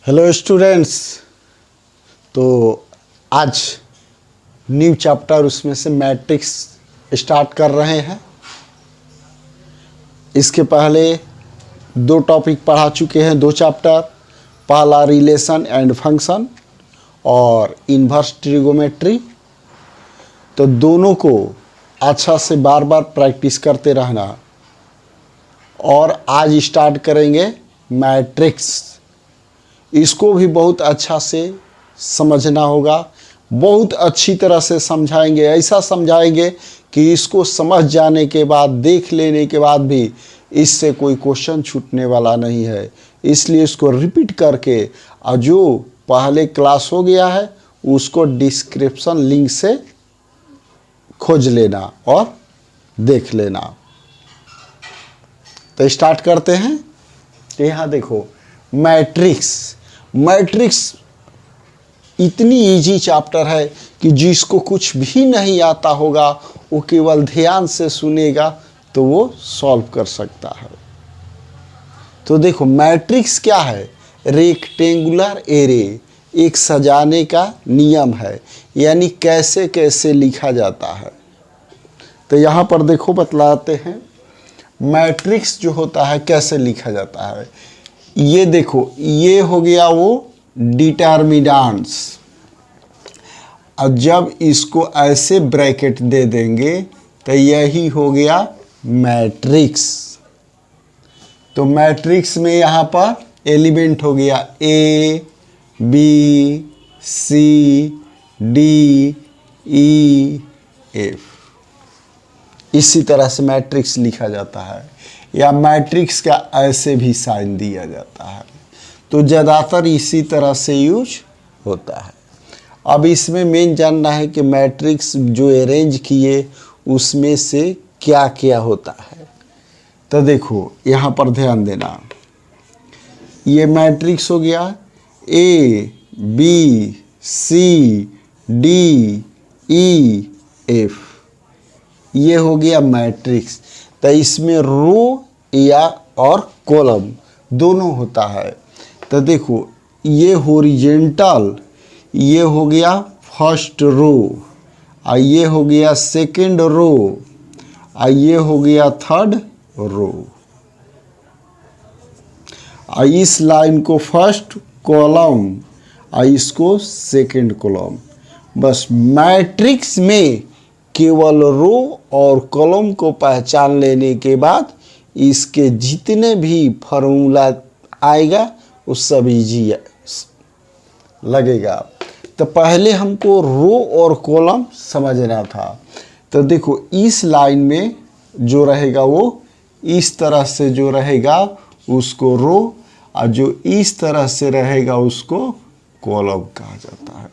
Hello students. तो आज new chapter उसमें से मैट्रिक्स स्टार्ट कर रहे हैं। इसके पहले दो टॉपिक पढ़ा चुके हैं, दो चैप्टर। पहला रिलेशन एंड फंक्शन और इन्वर्स ट्रिगोमेट्री। तो दोनों को अच्छा से बार बार प्रैक्टिस करते रहना। और आज स्टार्ट करेंगे मैट्रिक्स। इसको भी बहुत अच्छा से समझना होगा, बहुत अच्छी तरह से समझाएंगे। ऐसा समझाएंगे कि इसको समझ जाने के बाद, देख लेने के बाद भी इससे कोई क्वेश्चन छूटने वाला नहीं है। इसलिए इसको रिपीट करके और जो पहले क्लास हो गया है उसको डिस्क्रिप्शन लिंक से खोज लेना और देख लेना। तो स्टार्ट करते हैं। तो यहाँ देखो, मैट्रिक्स इतनी इजी चैप्टर है कि जिसको कुछ भी नहीं आता होगा वो केवल ध्यान से सुनेगा तो वो सॉल्व कर सकता है। तो देखो, मैट्रिक्स क्या है? रेक्टेंगुलर एरे, एक सजाने का नियम है, यानी कैसे कैसे लिखा जाता है। तो यहाँ पर देखो बतलाते हैं मैट्रिक्स जो होता है कैसे लिखा जाता है। ये देखो, ये हो गया वो डिटर्मिनेंट्स। अब जब इसको ऐसे ब्रैकेट दे देंगे तो यही हो गया मैट्रिक्स। तो मैट्रिक्स में यहाँ पर एलिमेंट हो गया ए, b, c, d, e, F. इसी तरह से मैट्रिक्स लिखा जाता है, या मैट्रिक्स का ऐसे भी साइन दिया जाता है। तो ज़्यादातर इसी तरह से यूज होता है। अब इसमें मेन जानना है कि मैट्रिक्स जो अरेंज किए उसमें से क्या क्या होता है। तो देखो यहाँ पर ध्यान देना, ये मैट्रिक्स हो गया ए, b, c, d, e, F. ये हो गया मैट्रिक्स। तो इसमें रो या और कॉलम दोनों होता है। तो देखो, ये हॉरिजॉन्टल, ये हो गया फर्स्ट रो, और ये हो गया सेकंड रो, और ये हो गया थर्ड रो। और इस लाइन को फर्स्ट कॉलम और इसको सेकंड कॉलम। बस मैट्रिक्स में केवल रो और कॉलम को पहचान लेने के बाद इसके जितने भी फॉर्मूला आएगा वो सब इजी लगेगा। तो पहले हमको रो और कॉलम समझना था। तो देखो, इस लाइन में जो रहेगा वो इस तरह से जो रहेगा उसको रो, और जो इस तरह से रहेगा उसको कॉलम कहा जाता है।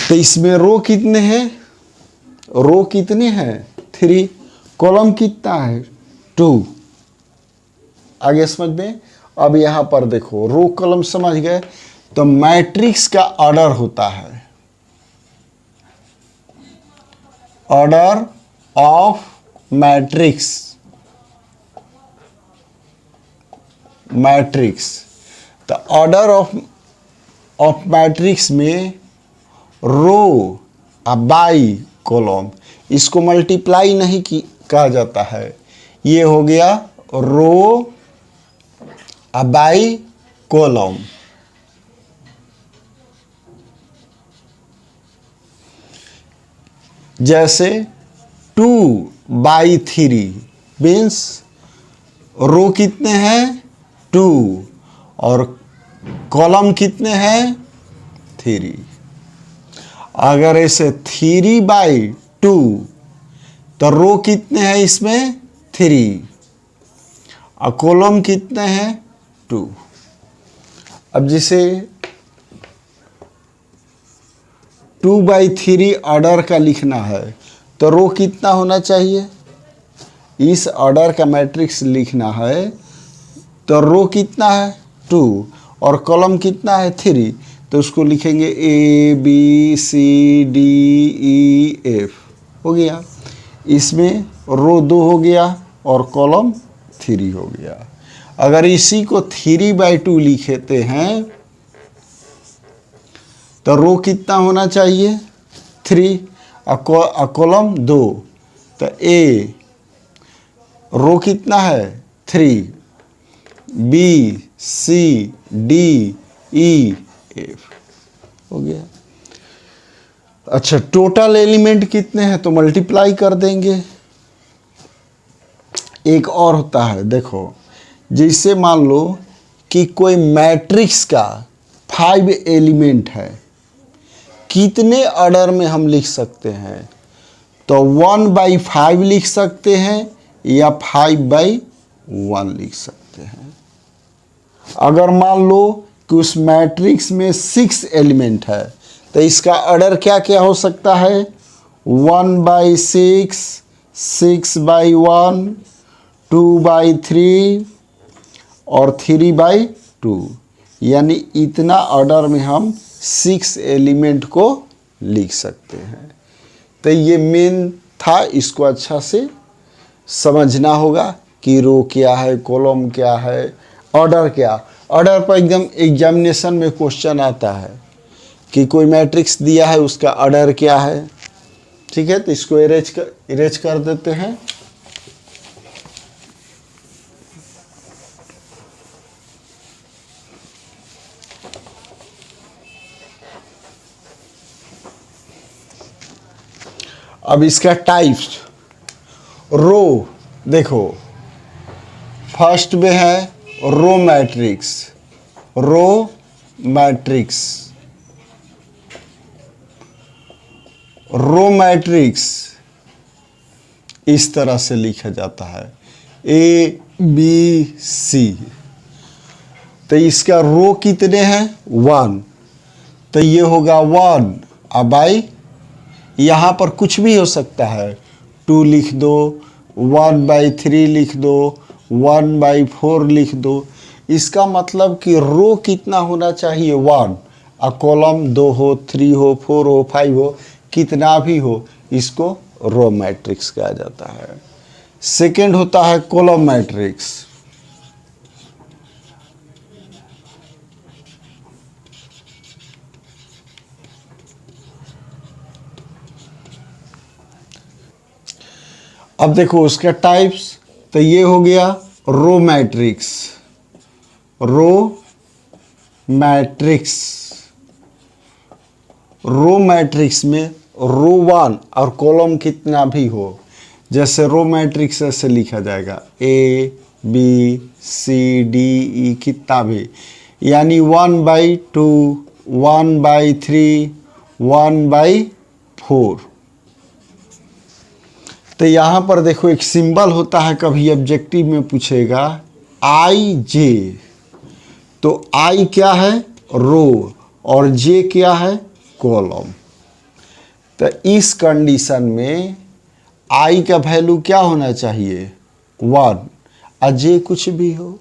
तो इसमें रो कितने हैं? रो कितने हैं? 3। कॉलम कितना है? 2। आगे समझ में। अब यहाँ पर देखो, रो कॉलम समझ गए। तो मैट्रिक्स का ऑर्डर होता है, ऑर्डर ऑफ मैट्रिक्स। तो ऑर्डर ऑफ मैट्रिक्स में रो बाई कॉलम, इसको मल्टीप्लाई नहीं कहा जाता है। ये हो गया रो बाई कॉलम। जैसे 2/3 मीन्स रो कितने हैं? 2, और कॉलम कितने हैं? 3। अगर ऐसे 3/2 तो रो कितने हैं इसमें? 3, और कॉलम कितने हैं? 2। अब जिसे 2/3 ऑर्डर का लिखना है तो रो कितना होना चाहिए? इस ऑर्डर का मैट्रिक्स लिखना है तो रो कितना है? 2, और कॉलम कितना है? 3। तो उसको लिखेंगे ए, b, c, d, e, f. हो गया। इसमें रो 2 हो गया और कॉलम 3 हो गया। अगर इसी को 3/2 लिखते हैं तो रो कितना होना चाहिए 3, कॉलम 2, तो ए रो कितना है 3, b c d e f हो गया। अच्छा टोटल एलिमेंट कितने हैं तो मल्टीप्लाई कर देंगे। एक और होता है देखो, जैसे मान लो कि कोई मैट्रिक्स का 5 एलिमेंट है, कितने ऑर्डर में हम लिख सकते हैं, तो 1/5 लिख सकते हैं या 5/1 लिख सकते हैं। अगर मान लो कि उस मैट्रिक्स में 6 एलिमेंट है तो इसका ऑर्डर क्या क्या हो सकता है 1/6, 6/1, 2/3 और 3/2, यानी इतना ऑर्डर में हम 6 एलिमेंट को लिख सकते हैं। तो ये मेन था, इसको अच्छा से समझना होगा कि रो क्या है, कॉलम क्या है, ऑर्डर क्या। ऑर्डर पर एकदम एग्जामिनेशन में क्वेश्चन आता है कि कोई मैट्रिक्स दिया है उसका ऑर्डर क्या है। ठीक है, तो इसको इरेज कर देते हैं। अब इसका टाइप्स, रो देखो फर्स्ट में है row matrix, row matrix, row matrix इस तरह से लिखा जाता है ए बी सी। तो इसका रो कितने हैं 1, तो ये होगा 1 अब बाई यहाँ पर कुछ भी हो सकता है 2 लिख दो, 1/3 लिख दो, 1/4 लिख दो। इसका मतलब कि रो कितना होना चाहिए 1 और कॉलम 2 हो, 3 हो, 4 हो, 5 हो, कितना भी हो, इसको रो मैट्रिक्स कहा जाता है। सेकेंड होता है कॉलम मैट्रिक्स, अब देखो उसका टाइप्स, तो ये हो गया row matrix, row matrix, row matrix में रो 1 और कॉलम कितना भी हो, जैसे रो मैट्रिक्स ऐसे लिखा जाएगा ए बी सी डी ई कितना भी, यानी 1/2, 1/3, 1/4। तो यहाँ पर देखो एक सिंबल होता है, कभी ऑब्जेक्टिव में पूछेगा आई जे, तो आई क्या है रो और जे क्या है कॉलम। तो इस कंडीशन में आई का वैल्यू क्या होना चाहिए 1 और जे कुछ भी हो।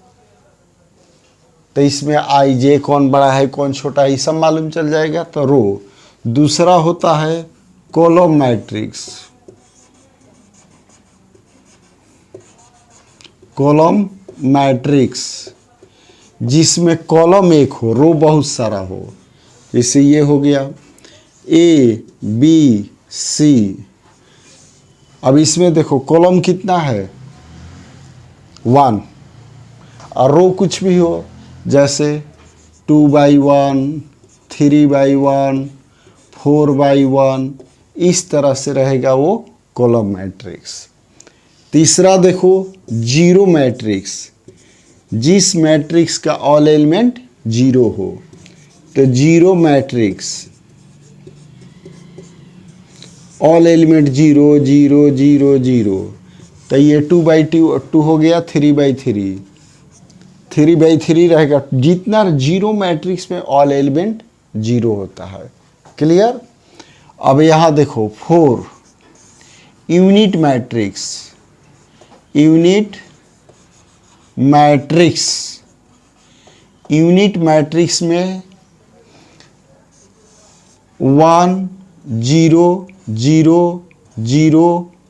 तो इसमें आई जे कौन बड़ा है कौन छोटा है ये सब मालूम चल जाएगा, तो रो। दूसरा होता है कॉलम मैट्रिक्स, कॉलम मैट्रिक्स जिसमें कॉलम एक हो रो बहुत सारा हो, जैसे ये हो गया ए बी सी। अब इसमें देखो कॉलम कितना है 1 और रो कुछ भी हो, जैसे 2/1, 3/1, 4/1, इस तरह से रहेगा वो कॉलम मैट्रिक्स। तीसरा देखो जीरो मैट्रिक्स, जिस मैट्रिक्स का ऑल एलिमेंट 0 हो, तो जीरो मैट्रिक्स ऑल एलिमेंट 0 0 0 0, तो ये 2/2 हो गया, 3/3, 3/3 रहेगा। जितना जीरो मैट्रिक्स में ऑल एलिमेंट 0 होता है। क्लियर। अब यहाँ देखो 4 unit matrix, unit matrix, unit matrix में 1 0 0 0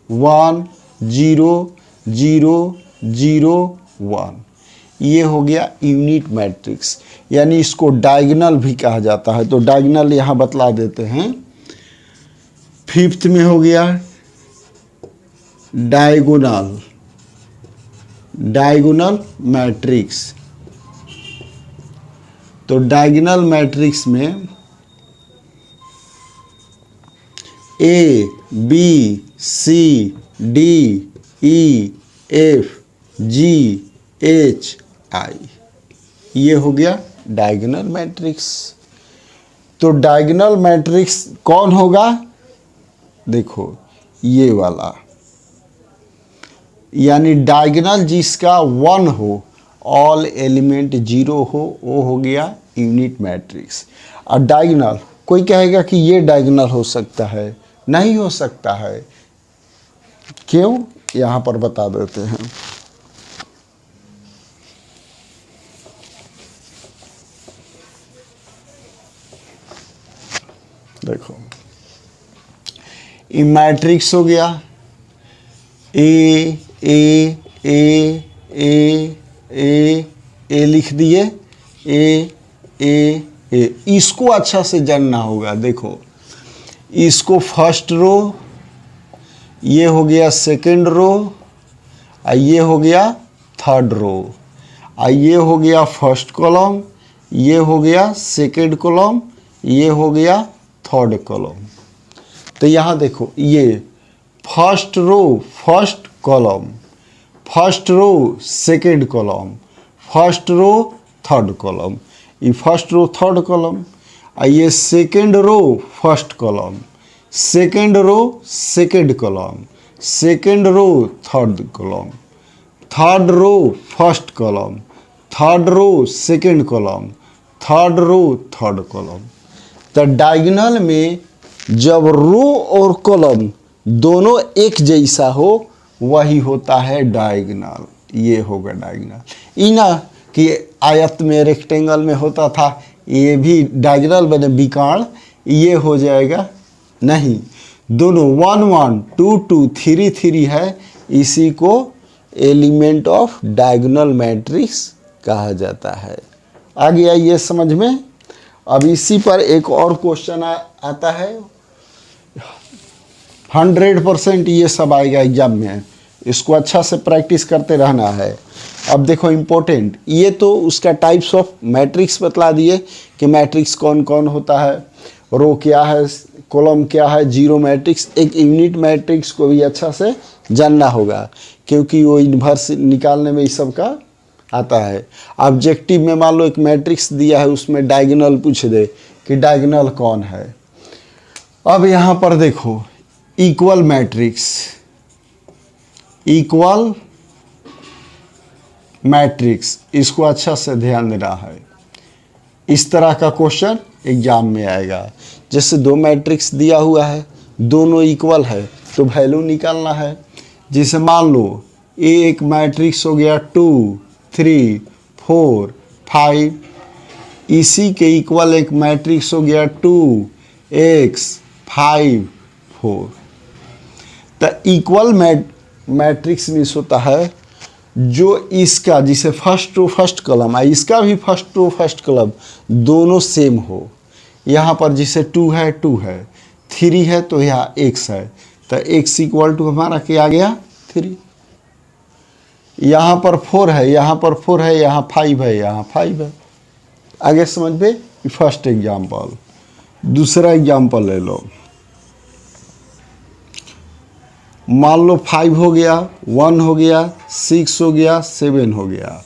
1 0 0 0 1, ये हो गया यूनिट मैट्रिक्स, यानी इसको डायगोनल भी कहा जाता है। तो डायगोनल यहाँ बतला देते हैं। फिफ्थ में हो गया डायगोनल, डायगोनल मैट्रिक्स। तो डायगोनल मैट्रिक्स में a b c d e f g h i, ये हो गया डायगोनल मैट्रिक्स। तो डायगोनल मैट्रिक्स कौन होगा? देखो ये वाला, यानी डायगोनल जिसका 1 हो, ऑल एलिमेंट 0 हो, वो हो गया यूनिट मैट्रिक्स। और डायगोनल, कोई कहेगा कि ये डायगोनल हो सकता है, नहीं हो सकता है। क्यों? यहाँ पर बता देते हैं। देखो ये मैट्रिक्स हो गया, ए ए ए ए ए ए लिख दिए, ए ए ए। इसको अच्छा से जानना होगा। देखो इसको फर्स्ट रो, ये हो गया सेकंड रो, और ये हो गया थर्ड रो, और ये हो गया फर्स्ट कॉलम, ये हो गया सेकंड कॉलम, ये हो गया थर्ड कॉलम। तो यहाँ देखो ये first row first column, first row second column, first row third column, ये फर्स्ट रो थर्ड कॉलम, और ये second row first column, second row second column, second row third column, third row first column, third row second column, third row third column. तो diagonal में जब रो और column दोनों एक जैसा हो, वही होता है डायगोनल। ये होगा डायगोनल। ये ना कि आयत में रेक्टेंगल में होता था, ये भी डायगोनल बने विकर्ण, ये हो जाएगा नहीं। दोनों 1 1 2 2 3 3 है, इसी को एलिमेंट ऑफ डायगोनल मैट्रिक्स कहा जाता है। आ गया ये समझ में? अब इसी पर एक और क्वेश्चन आता है, 100% ये सब आएगा एग्जाम में, इसको अच्छा से प्रैक्टिस करते रहना है। अब देखो इम्पोर्टेंट, ये तो उसका टाइप्स ऑफ मैट्रिक्स बतला दिए कि मैट्रिक्स कौन कौन होता है, रो क्या है, कॉलम क्या है, जीरो मैट्रिक्स। एक यूनिट मैट्रिक्स को भी अच्छा से जानना होगा, क्योंकि वो इन्वर्स निकालने में इस सब का आता है। ऑब्जेक्टिव में मान लो एक मैट्रिक्स दिया है, उसमें डायगोनल पूछ दे कि डायगोनल कौन है। अब यहाँ पर देखो इक्वल मैट्रिक्स, इक्वल मैट्रिक्स, इसको अच्छा से ध्यान देना है। इस तरह का क्वेश्चन एग्जाम में आएगा। जैसे दो मैट्रिक्स दिया हुआ है, दोनों इक्वल है, तो वैल्यू निकालना है। जैसे मान लो ए एक मैट्रिक्स हो गया 2 3 4 5, इसी के इक्वल एक मैट्रिक्स हो गया 2 x 5 4। तो इक्वल मैट्रिक्स मीन्स होता है जो इसका, जिसे फर्स्ट रो फर्स्ट कॉलम है, इसका भी फर्स्ट रो फर्स्ट कॉलम दोनों सेम हो। यहाँ पर जिसे 2 है 2 है, 3 है तो यहाँ x है, तो x इक्वल टू हमारा क्या आ गया 3। यहाँ पर 4 है, यहाँ पर 4 है, यहाँ 5 है, यहाँ 5 है। आगे समझ में? First example. दूसरा एग्जाम्पल ले लो, मान लो 5 हो गया, 1 हो गया, 6 हो गया, 7 हो गया।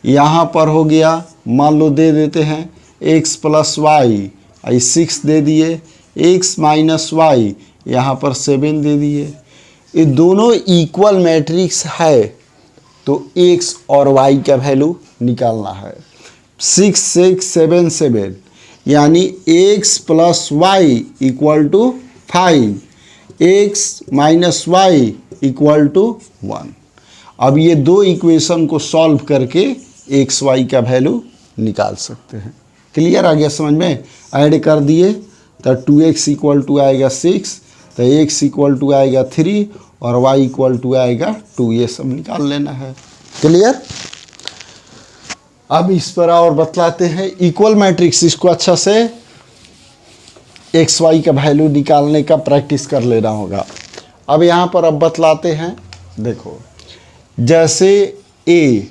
यहाँ पर हो गया, मान लो दे देते हैं x प्लस वाई, 6 दे दिए, x माइनस वाई, यहाँ पर 7 दे दिए। ये दोनों इक्वल मैट्रिक्स है, तो x और y का वैल्यू निकालना है। 6 6 7 7, यानी x plus y equal to 5, x minus y equal to 1। अब ये दो इक्वेशन को सॉल्व करके एक्स वाई का वैल्यू निकाल सकते हैं। क्लियर आ गया समझ में? ऐड कर दिए तो 2x इक्वल टू आएगा 6, तो x इक्वल टू आएगा 3 और y इक्वल टू आएगा 2, ये सब निकाल लेना है। क्लियर? अब इस पर और बतलाते हैं इक्वल मैट्रिक्स, इसको अच्छा से एक्स वाई का वैल्यू निकालने का प्रैक्टिस कर लेना होगा। अब यहाँ पर अब बतलाते हैं, देखो जैसे ए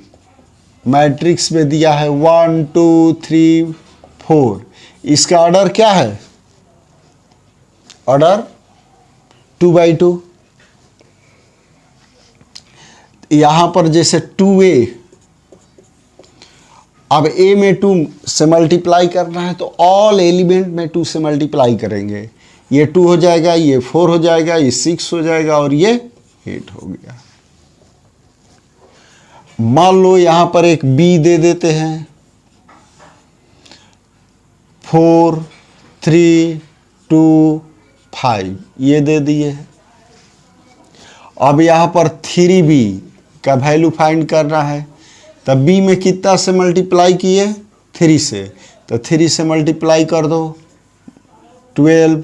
मैट्रिक्स में दिया है 1 2 3 4, इसका ऑर्डर क्या है? ऑर्डर 2/2। यहाँ पर जैसे 2a, अब a में 2 से मल्टीप्लाई करना है तो ऑल एलिमेंट में 2 से मल्टीप्लाई करेंगे। ये 2 हो जाएगा, ये 4 हो जाएगा, ये 6 हो जाएगा और ये 8 हो गया। मान लो यहां पर एक b दे देते हैं, 4 3 2 5 ये दे दिए है। अब यहां पर 3b का वैल्यू फाइंड करना है, तब b में कितना से मल्टीप्लाई किए? 3 से, तो 3 से मल्टीप्लाई कर दो, 12,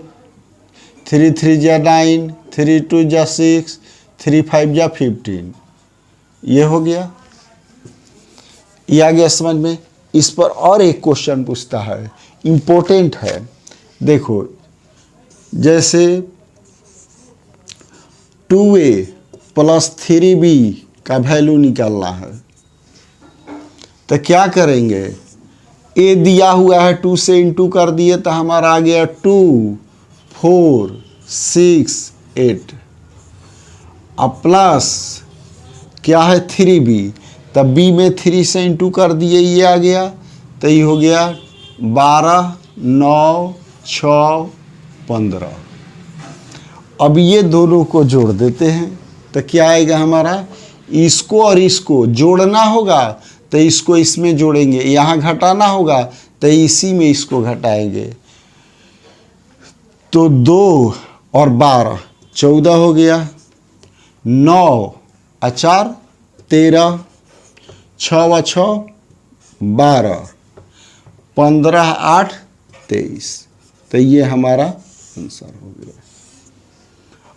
3 3 जा 9, 3 2 जा 6, 3 5 जा 15, ये हो गया। ये आ गया समझ में। इस पर और एक क्वेश्चन पूछता है, इम्पोर्टेंट है, देखो जैसे 2a प्लस 3b का वैल्यू निकालना है, तो क्या करेंगे? a दिया हुआ है 2 से इंटू कर दिए तो हमारा आ गया 2 4 6 8, अब प्लस क्या है 3b, तब b में 3 से इंटू कर दिए, ये आ गया, तो ये हो गया 12 9 6 15। अब ये दोनों को जोड़ देते हैं तो क्या आएगा हमारा? इसको और इसको जोड़ना होगा तो इसको इसमें जोड़ेंगे, यहाँ घटाना होगा तो इसी में इसको घटाएंगे, तो 2 और 12 14 हो गया, 9 और 4 13, 6 और 6 12, 15 8 23, तो ये हमारा आंसर हो गया।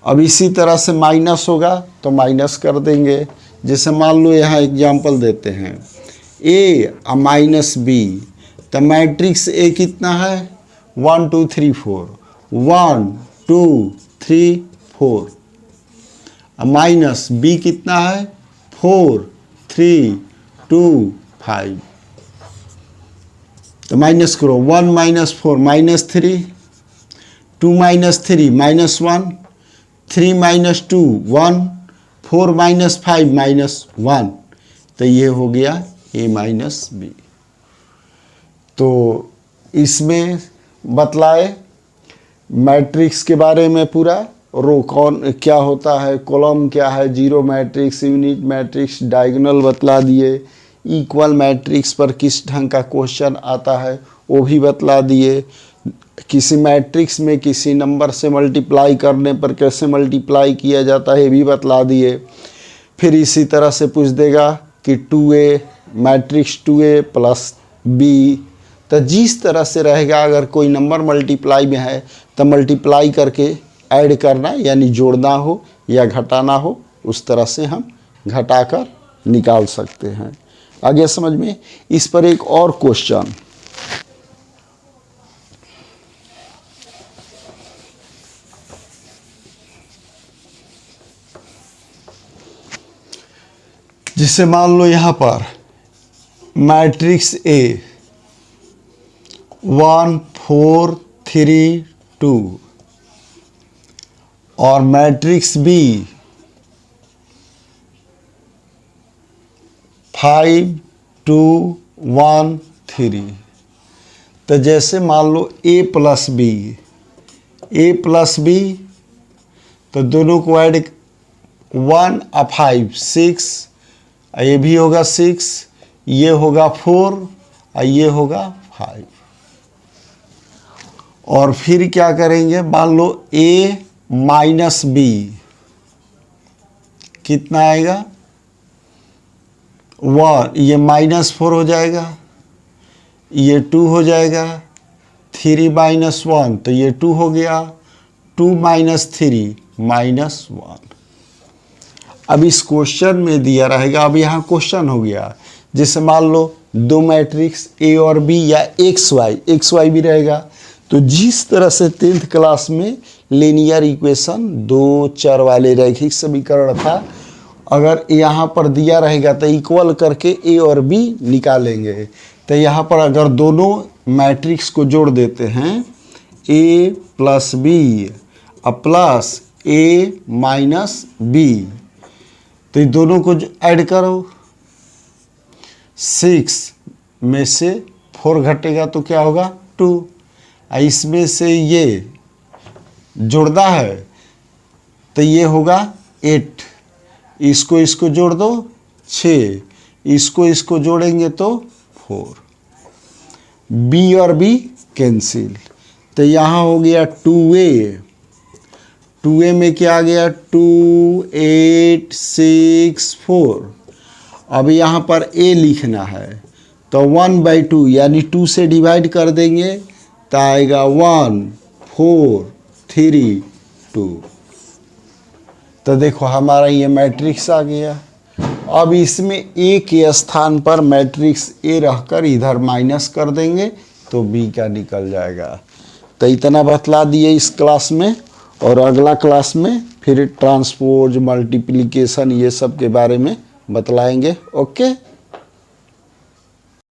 अब इसी तरह से माइनस होगा तो माइनस कर देंगे। जैसे मान लो यहाँ एग्जाम्पल देते हैं a माइनस b, तो मैट्रिक्स a कितना है? 1 2 3 4, 1 2 3 4, माइनस b कितना है? 4 3 2 5, तो माइनस करो, 1 minus 4 minus 3, 2 minus 3 minus 1, 3 minus 2 1, 4 minus 5 minus 1, तो ये हो गया a माइनस बी। तो इसमें बतलाए मैट्रिक्स के बारे में पूरा, रो कौन क्या होता है, कॉलम क्या है, zero matrix, unit matrix, diagonal बतला दिए, इक्वल मैट्रिक्स पर किस ढंग का क्वेश्चन आता है वो भी बतला दिए, किसी मैट्रिक्स में किसी नंबर से मल्टीप्लाई करने पर कैसे मल्टीप्लाई किया जाता है ये भी बतला दिए। फिर इसी तरह से पूछ देगा कि 2a matrix 2a plus b, तो जिस तरह से रहेगा अगर कोई नंबर मल्टीप्लाई में है तो मल्टीप्लाई करके ऐड करना यानी जोड़ना हो या घटाना हो, उस तरह से हम घटाकर निकाल सकते हैं। आगे समझ में। इस पर एक और क्वेश्चन, जिसे मान लो यहाँ पर मैट्रिक्स A 1 4 3 2 और मैट्रिक्स B 5 2 1 3, तो जैसे मान लो A प्लस B, तो दोनों को ऐड 1 और 5 6, ये भी होगा 6, ये होगा 4 और ये होगा 5। और फिर क्या करेंगे, मान लो a माइनस बी कितना आएगा 1, ये -4 हो जाएगा, ये 2 हो जाएगा, 3 माइनस 1 तो ये 2 हो गया, 2 माइनस 3 -1। अब इस क्वेश्चन में दिया रहेगा, अब यहाँ क्वेश्चन हो गया, जैसे मान लो दो मैट्रिक्स ए और बी या एक्स वाई भी रहेगा। तो जिस तरह से 10th क्लास में लीनियर इक्वेशन दो चर वाले रैखिक समीकरण था, अगर यहाँ पर दिया रहेगा तो इक्वल करके ए और बी निकालेंगे। तो यहाँ पर अगर दोनों मैट्रिक्स को जोड़ देते हैं, ए प्लस बी प्लस ए माइनस बी, तो ये दोनों को ऐड करो, 6 में से 4 घटेगा तो क्या होगा 2। इसमें से ये जोड़ना है तो ये होगा 8, इसको जोड़ दो 6, इसको जोड़ेंगे तो 4, बी और बी कैंसिल। तो यहाँ हो गया 2a, 2a में क्या आ गया 2, 8, 6, 4। अब यहाँ पर a लिखना है तो 1/2 यानी 2 से डिवाइड कर देंगे तो आएगा 1, 4, 3, 2। तो देखो हमारा ये मैट्रिक्स आ गया। अब इसमें a के स्थान पर मैट्रिक्स a रहकर इधर माइनस कर देंगे तो b का निकल जाएगा। तो इतना बतला दिए इस क्लास में, और अगला क्लास में फिर ट्रांसपोज, मल्टीप्लिकेशन ये सब के बारे में बतलाएंगे। ओके।